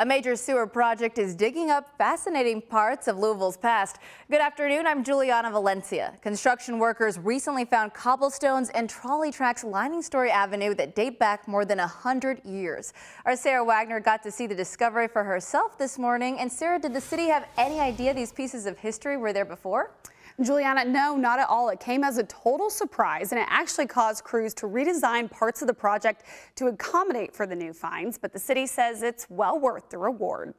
A major sewer project is digging up fascinating parts of Louisville's past. Good afternoon, I'm Juliana Valencia. Construction workers recently found cobblestones and trolley tracks lining Story Avenue that date back more than 100 years. Our Sarah Wagner got to see the discovery for herself this morning. And Sarah, did the city have any idea these pieces of history were there before? Juliana, no, not at all. It came as a total surprise, and it actually caused crews to redesign parts of the project to accommodate for the new finds, but the city says it's well worth the reward.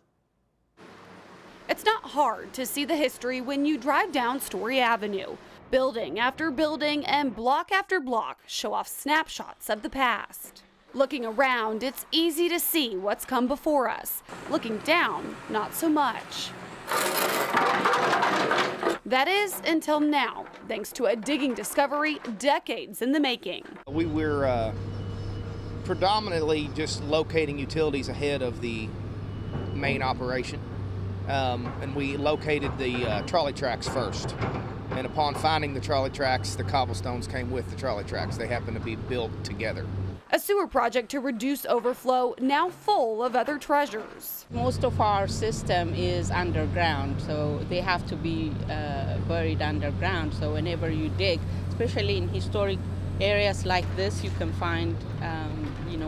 It's not hard to see the history when you drive down Story Avenue. Building after building and block after block show off snapshots of the past. Looking around, it's easy to see what's come before us. Looking down, not so much. That is until now, thanks to a digging discovery decades in the making. We were predominantly just locating utilities ahead of the main operation, and we located the trolley tracks first. And upon finding the trolley tracks, the cobblestones came with the trolley tracks. They happened to be built together. A sewer project to reduce overflow, now full of other treasures. Most of our system is underground, so they have to be buried underground. So whenever you dig, especially in historic areas like this, you can find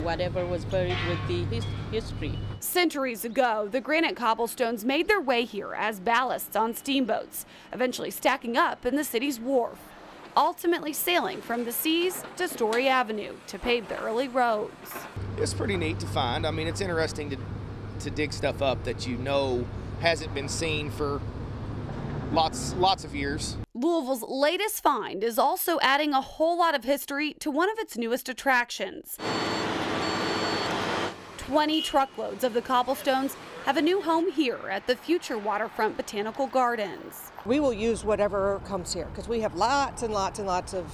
whatever was buried with the history. Centuries ago, the granite cobblestones made their way here as ballasts on steamboats, eventually stacking up in the city's wharf, ultimately sailing from the seas to Story Avenue to pave the early roads. It's pretty neat to find. I mean, it's interesting to dig stuff up that you know hasn't been seen for lots of years. Louisville's latest find is also adding a whole lot of history to one of its newest attractions. 20 truckloads of the cobblestones have a new home here at the future waterfront botanical gardens. We will use whatever comes here because we have lots and lots and lots of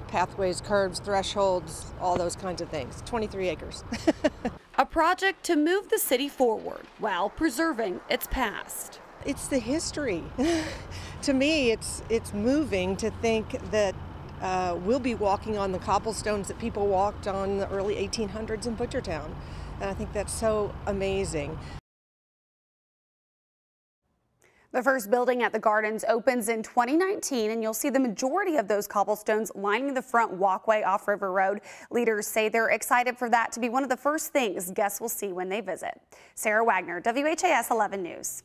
pathways, curbs, thresholds, all those kinds of things. 23 acres. A project to move the city forward while preserving its past. It's the history. To me, it's moving to think that we'll be walking on the cobblestones that people walked on in the early 1800s in Butchertown. And I think that's so amazing. The first building at the gardens opens in 2019, and you'll see the majority of those cobblestones lining the front walkway off River Road. Leaders say they're excited for that to be one of the first things guests will see when they visit. Sarah Wagner, WHAS 11 News.